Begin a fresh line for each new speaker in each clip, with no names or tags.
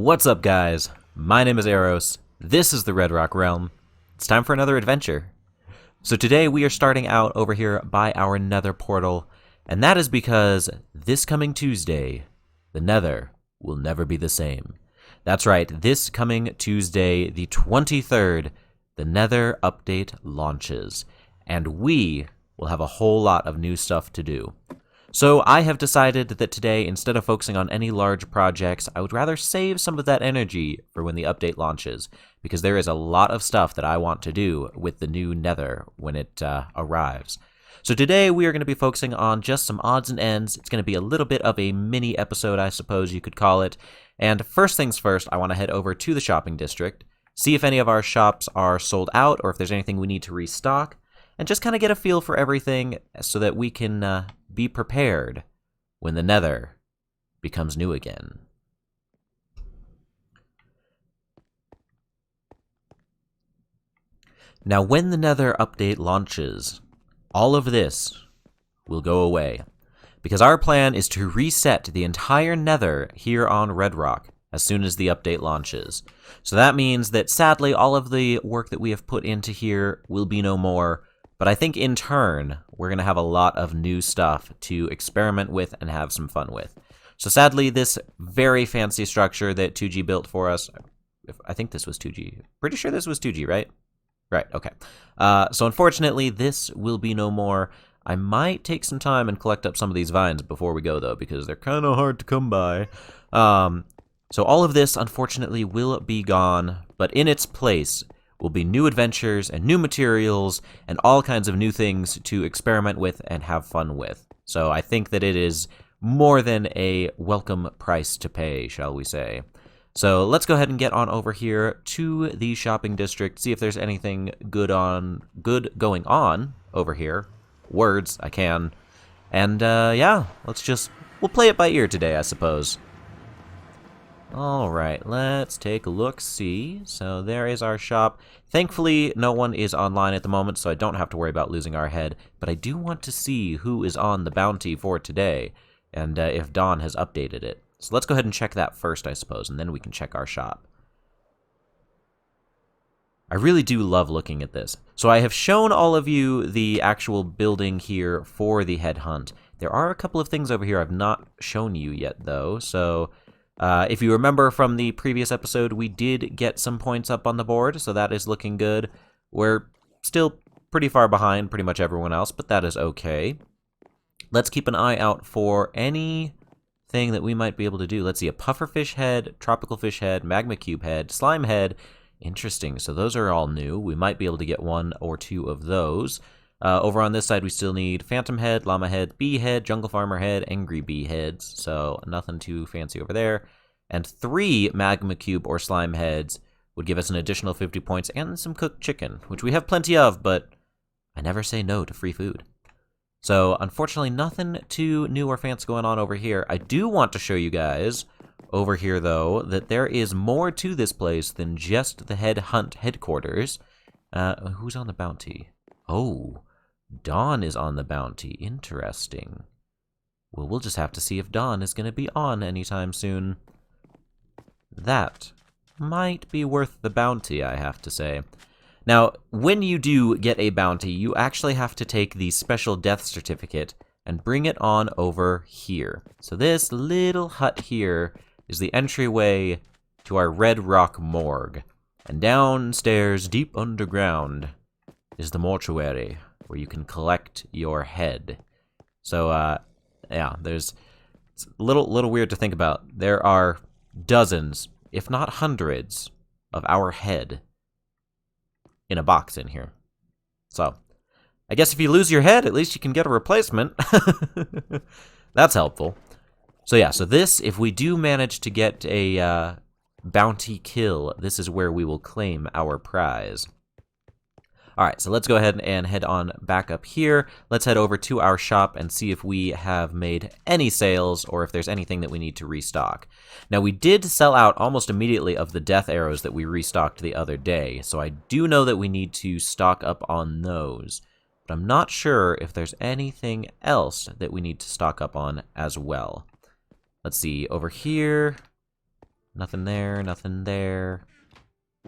What's up, guys? My name is Eros. This is the Redrock Realm. It's time for another adventure. So today we are starting out over here by our Nether portal, and that is because this coming Tuesday, the Nether will never be the same. That's right, this coming Tuesday, the 23rd, the Nether update launches, and we will have a whole lot of new stuff to do. So I have decided that today, instead of focusing on any large projects, I would rather save some of that energy for when the update launches, because there is a lot of stuff that I want to do with the new Nether when it arrives. So today we are going to be focusing on just some odds and ends. It's going to be a little bit of a mini episode, I suppose you could call it. And first things first, I want to head over to the shopping district, see if any of our shops are sold out or if there's anything we need to restock, and just kind of get a feel for everything so that we can be prepared when the Nether becomes new again. Now, when the Nether update launches, all of this will go away, because our plan is to reset the entire Nether here on Redrock as soon as the update launches. So that means that, sadly, all of the work that we have put into here will be no more. But I think in turn, we're going to have a lot of new stuff to experiment with and have some fun with. So sadly, this very fancy structure that Touji built for us, I think this was Touji. Pretty sure this was Touji, right? Right, okay. So unfortunately, this will be no more. I might take some time and collect up some of these vines before we go, though, because they're kind of hard to come by. So all of this, unfortunately, will be gone, but in its place will be new adventures and new materials and all kinds of new things to experiment with and have fun with. So I think that it is more than a welcome price to pay, shall we say. So let's go ahead and get on over here to the shopping district, see if there's anything good going on over here. Words, I can. And yeah, we'll play it by ear today, I suppose. Alright, let's take a look-see. So there is our shop. Thankfully, no one is online at the moment, so I don't have to worry about losing our head. But I do want to see who is on the bounty for today, and if Dawne has updated it. So let's go ahead and check that first, I suppose, and then we can check our shop. I really do love looking at this. So I have shown all of you the actual building here for the headhunt. There are a couple of things over here I've not shown you yet, though, so if you remember from the previous episode, we did get some points up on the board, so that is looking good. We're still pretty far behind pretty much everyone else, but that is okay. Let's keep an eye out for anything that we might be able to do. Let's see, a pufferfish head, tropical fish head, magma cube head, slime head. Interesting, so those are all new. We might be able to get one or two of those. Over on this side, we still need Phantom Head, Llama Head, Bee Head, Jungle Farmer Head, Angry Bee Heads, so nothing too fancy over there. And 3 Magma Cube or Slime Heads would give us an additional 50 points and some cooked chicken, which we have plenty of, but I never say no to free food. So, unfortunately, nothing too new or fancy going on over here. I do want to show you guys over here, though, that there is more to this place than just the Headhunt headquarters. Who's on the bounty? Oh, Dawne is on the bounty. Interesting. Well, we'll just have to see if Dawne is going to be on anytime soon. That might be worth the bounty, I have to say. Now, when you do get a bounty, you actually have to take the special death certificate and bring it on over here. So this little hut here is the entryway to our Redrock morgue. And downstairs, deep underground, is the mortuary, where you can collect your head. So, yeah, it's a little weird to think about. There are dozens, if not hundreds, of our head in a box in here. So, I guess if you lose your head, at least you can get a replacement. That's helpful. So yeah, so this, if we do manage to get a bounty kill, this is where we will claim our prize. Alright, so let's go ahead and head on back up here. Let's head over to our shop and see if we have made any sales or if there's anything that we need to restock. Now, we did sell out almost immediately of the death arrows that we restocked the other day, so I do know that we need to stock up on those. But I'm not sure if there's anything else that we need to stock up on as well. Let's see, over here, Nothing there, nothing there.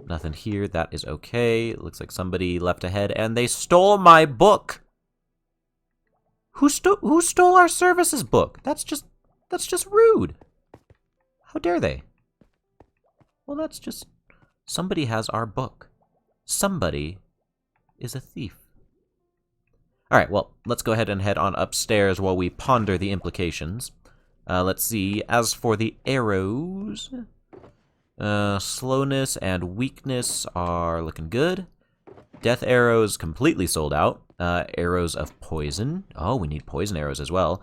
Nothing here, that is okay. It looks like somebody left ahead and they stole my book! Who stole our services book? That's just rude. How dare they? Well, that's just... Somebody has our book. Somebody is a thief. Alright, well, let's go ahead and head on upstairs while we ponder the implications. Let's see. As for the arrows... slowness and weakness are looking good. Death arrows completely sold out. Arrows of poison. Oh, we need poison arrows as well.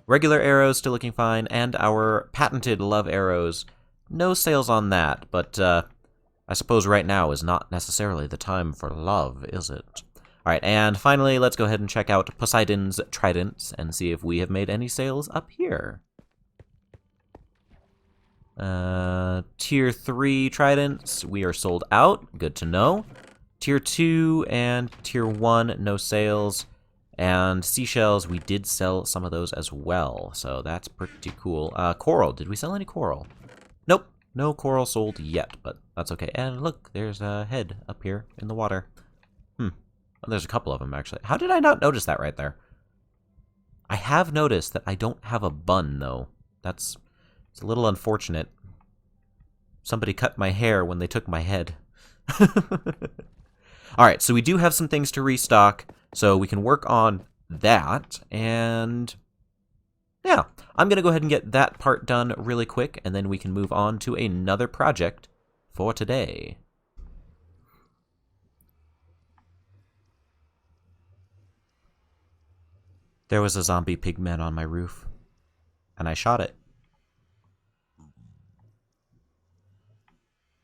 Regular arrows still looking fine. And our patented love arrows. No sales on that, but I suppose right now is not necessarily the time for love, is it? Alright, and finally, let's go ahead and check out Poseidon's tridents and see if we have made any sales up here. Tier 3 tridents, we are sold out. Good to know. Tier 2 and Tier 1, no sales. And seashells, we did sell some of those as well, so that's pretty cool. Coral, did we sell any coral? Nope, no coral sold yet, but that's okay. And look, there's a head up here in the water. Oh, there's a couple of them, actually. How did I not notice that right there? I have noticed that I don't have a bun, though. It's a little unfortunate. Somebody cut my hair when they took my head. Alright, so we do have some things to restock, so we can work on that, and yeah, I'm going to go ahead and get that part done really quick, and then we can move on to another project for today. There was a zombie pigman on my roof, and I shot it.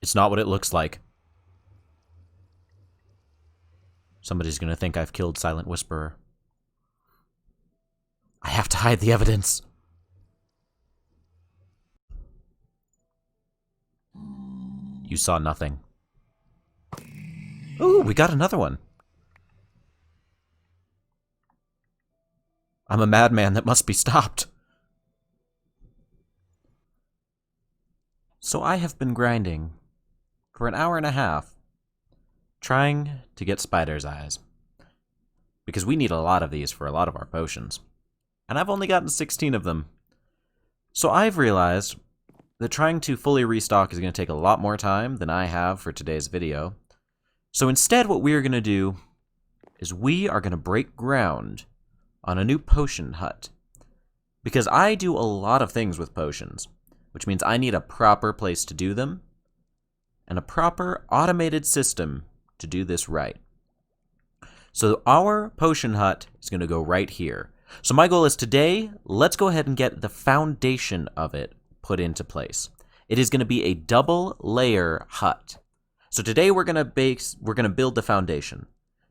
It's not what it looks like. Somebody's gonna think I've killed Silent Whisperer. I have to hide the evidence. You saw nothing. Ooh, we got another one. I'm a madman that must be stopped. So I have been grinding for an hour and a half, trying to get spider's eyes. Because we need a lot of these for a lot of our potions. And I've only gotten 16 of them. So I've realized that trying to fully restock is going to take a lot more time than I have for today's video. So instead what we are going to do is we are going to break ground on a new potion hut. Because I do a lot of things with potions, which means I need a proper place to do them, and a proper automated system to do this right. So our potion hut is going to go right here. So my goal is today, let's go ahead and get the foundation of it put into place. It is going to be a double layer hut. So today we're going to build the foundation.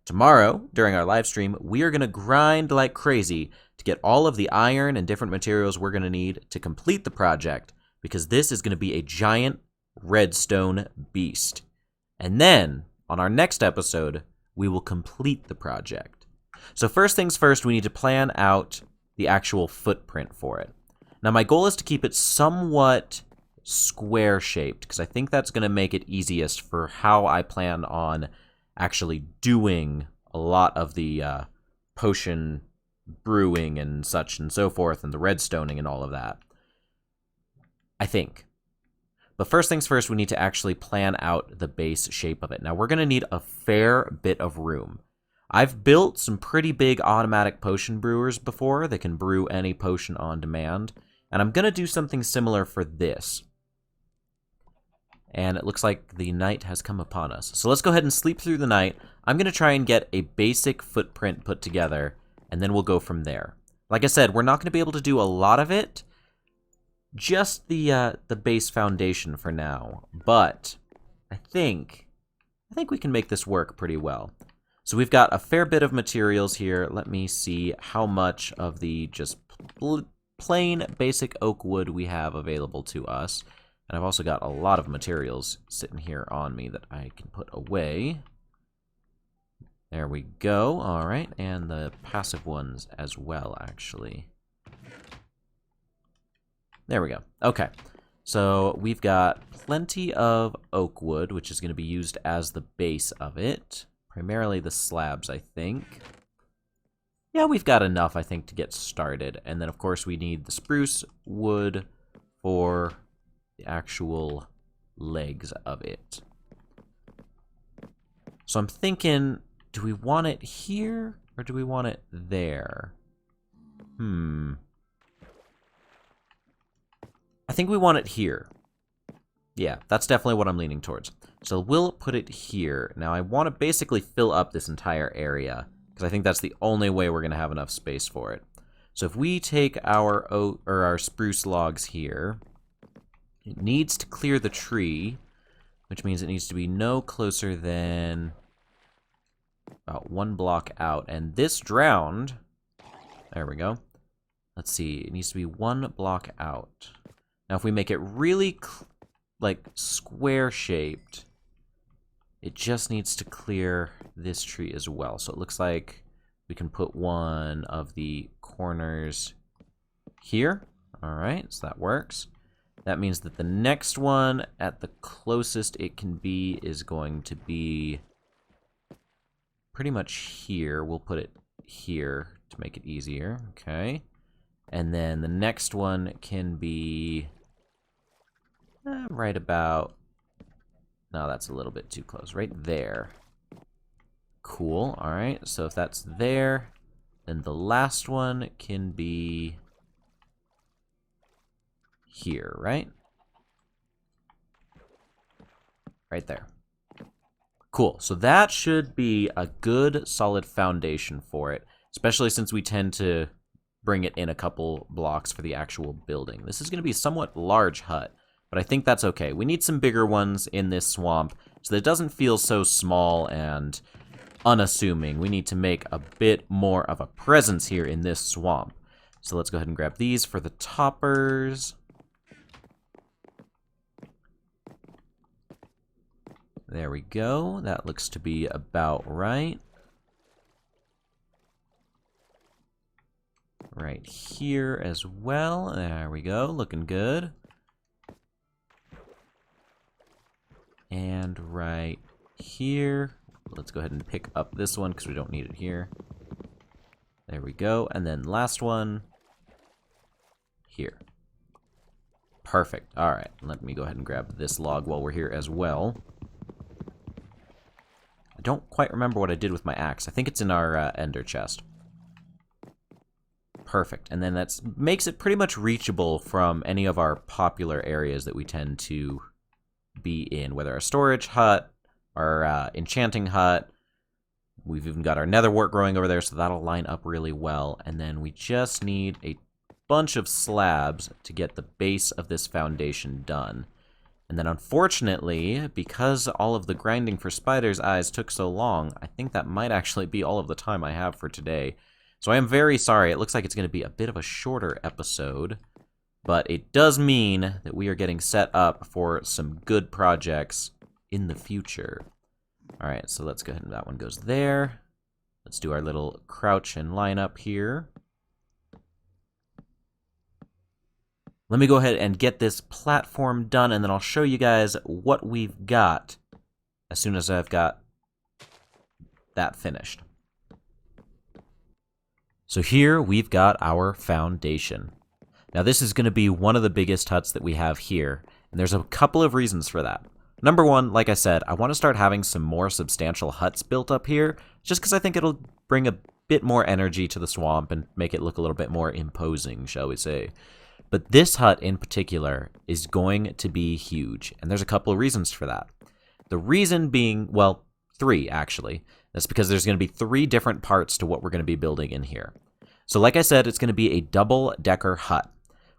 Tomorrow, during our live stream, we are going to grind like crazy to get all of the iron and different materials we're going to need to complete the project, because this is going to be a giant redstone beast. And then, on our next episode, we will complete the project. So first things first, we need to plan out the actual footprint for it. Now my goal is to keep it somewhat square shaped, because I think that's going to make it easiest for how I plan on actually doing a lot of the potion brewing and such and so forth, and the redstoning and all of that. I think. But first things first, we need to actually plan out the base shape of it. Now we're going to need a fair bit of room. I've built some pretty big automatic potion brewers before that can brew any potion on demand, and I'm going to do something similar for this. And it looks like the night has come upon us. So let's go ahead and sleep through the night. I'm going to try and get a basic footprint put together, and then we'll go from there. Like I said, we're not going to be able to do a lot of it, just the base foundation for now. But I think we can make this work pretty well. So we've got a fair bit of materials here. Let me see how much of the just plain basic oak wood we have available to us. And I've also got a lot of materials sitting here on me that I can put away. There we go. All right, and the passive ones as well, actually. There we go. Okay. So we've got plenty of oak wood, which is going to be used as the base of it. Primarily the slabs, I think. Yeah, we've got enough, I think, to get started. And then, of course, we need the spruce wood for the actual legs of it. So I'm thinking, do we want it here or do we want it there? I think we want it here. Yeah, that's definitely what I'm leaning towards. So we'll put it here. Now I want to basically fill up this entire area, because I think that's the only way we're going to have enough space for it. So if we take our oak, or our spruce logs here, it needs to clear the tree, which means it needs to be no closer than about 1 block out. And this drowned, there we go. Let's see, it needs to be 1 block out. Now if we make it really like square shaped, it just needs to clear this tree as well. So it looks like we can put one of the corners here. All right, so that works. That means that the next one at the closest it can be is going to be pretty much here. We'll put it here to make it easier, okay? And then the next one can be right about, no, that's a little bit too close, right there. Cool, all right, so if that's there, then the last one can be here, right? Right there. Cool, so that should be a good solid foundation for it, especially since we tend to bring it in a couple blocks for the actual building. This is going to be a somewhat large hut, but I think that's okay. We need some bigger ones in this swamp so that it doesn't feel so small and unassuming. We need to make a bit more of a presence here in this swamp. So let's go ahead and grab these for the toppers. There we go. That looks to be about right. Right here as well. There we go. Looking good. And right here. Let's go ahead and pick up this one because we don't need it here. There we go. And then last one here. Perfect. All right. Let me go ahead and grab this log while we're here as well. I don't quite remember what I did with my axe. I think it's in our ender chest. Perfect. And then that makes it pretty much reachable from any of our popular areas that we tend to be in, whether our storage hut, our enchanting hut. We've even got our nether wart growing over there, so that'll line up really well. And then we just need a bunch of slabs to get the base of this foundation done. And then unfortunately, because all of the grinding for spider's eyes took so long, I think that might actually be all of the time I have for today. So I am very sorry. It looks like it's going to be a bit of a shorter episode, but it does mean that we are getting set up for some good projects in the future. All right, so let's go ahead and that one goes there. Let's do our little crouch and line up here. Let me go ahead and get this platform done, and then I'll show you guys what we've got as soon as I've got that finished. So here we've got our foundation. Now this is going to be one of the biggest huts that we have here, and there's a couple of reasons for that. Number one, like I said, I want to start having some more substantial huts built up here, just because I think it'll bring a bit more energy to the swamp and make it look a little bit more imposing, shall we say. But this hut in particular is going to be huge, and there's a couple of reasons for that. The reason being, well, 3 actually. That's because there's going to be 3 different parts to what we're going to be building in here. So like I said, it's going to be a double-decker hut.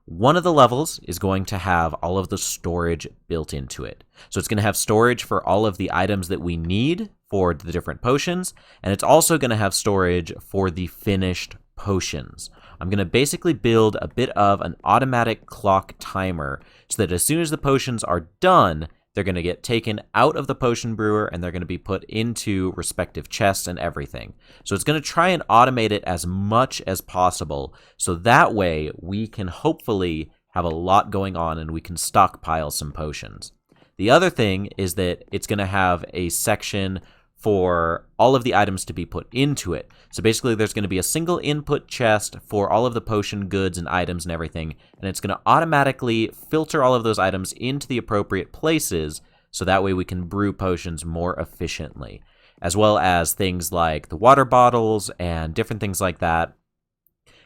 One of the levels is going to have all of the storage built into it. So it's going to have storage for all of the items that we need for the different potions, and it's also going to have storage for the finished potions. I'm going to basically build a bit of an automatic clock timer so that as soon as the potions are done, they're going to get taken out of the potion brewer and they're going to be put into respective chests and everything. So it's going to try and automate it as much as possible so that way we can hopefully have a lot going on and we can stockpile some potions. The other thing is that it's going to have a section for all of the items to be put into it. So basically there's going to be a single input chest for all of the potion goods and items and everything, and it's going to automatically filter all of those items into the appropriate places, so that way we can brew potions more efficiently, as well as things like the water bottles and different things like that.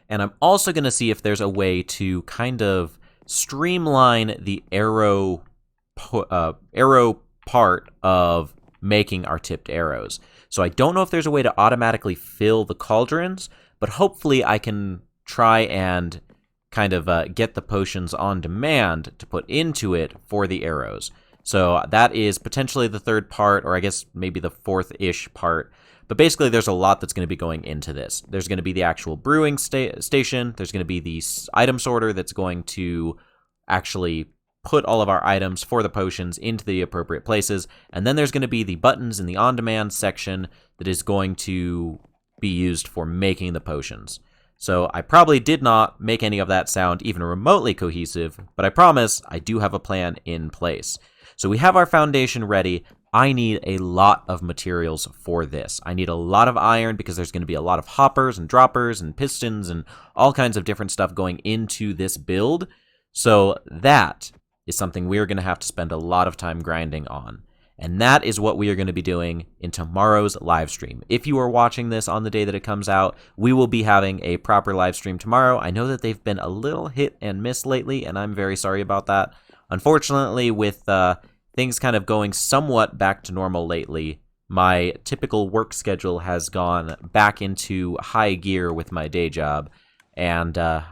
And I'm also going to see if there's a way to kind of streamline the arrow part of making our tipped arrows. So I don't know if there's a way to automatically fill the cauldrons, but hopefully I can try and kind of get the potions on demand to put into it for the arrows. So that is potentially the third part, or I guess maybe the fourth-ish part. But basically there's a lot that's going to be going into this. There's going to be the actual brewing station. There's going to be the item sorter that's going to actually put all of our items for the potions into the appropriate places. And then there's going to be the buttons in the on-demand section that is going to be used for making the potions. So I probably did not make any of that sound even remotely cohesive, but I promise I do have a plan in place. So we have our foundation ready. I need a lot of materials for this. I need a lot of iron because there's going to be a lot of hoppers and droppers and pistons and all kinds of different stuff going into this build. So that is something we're going to have to spend a lot of time grinding on. And that is what we are going to be doing in tomorrow's live stream. If you are watching this on the day that it comes out, we will be having a proper live stream tomorrow. I know that they've been a little hit and miss lately, and I'm very sorry about that. Unfortunately, with things kind of going somewhat back to normal lately, my typical work schedule has gone back into high gear with my day job, and I've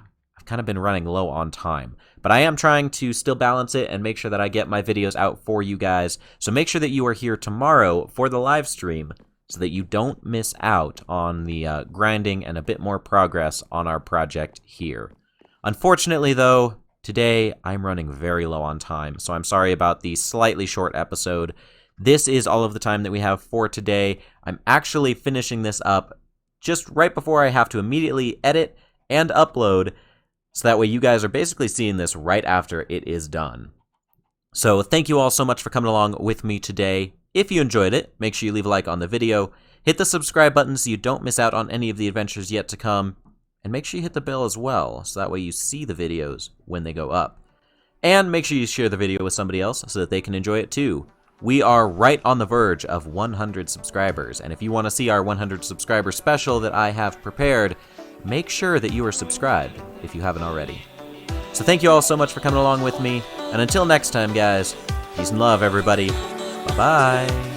kind of been running low on time. But I am trying to still balance it and make sure that I get my videos out for you guys. So make sure that you are here tomorrow for the live stream so that you don't miss out on the grinding and a bit more progress on our project here. Unfortunately, though, today I'm running very low on time, so I'm sorry about the slightly short episode. This is all of the time that we have for today. I'm actually finishing this up just right before I have to immediately edit and upload, so that way you guys are basically seeing this right after it is done. So thank you all so much for coming along with me today. If you enjoyed it, make sure you leave a like on the video, hit the subscribe button so you don't miss out on any of the adventures yet to come, and make sure you hit the bell as well, so that way you see the videos when they go up. And make sure you share the video with somebody else so that they can enjoy it too. We are right on the verge of 100 subscribers, and if you want to see our 100 subscriber special that I have prepared, make sure that you are subscribed if you haven't already. So thank you all so much for coming along with me, and until next time, guys, peace and love, everybody. Bye-bye.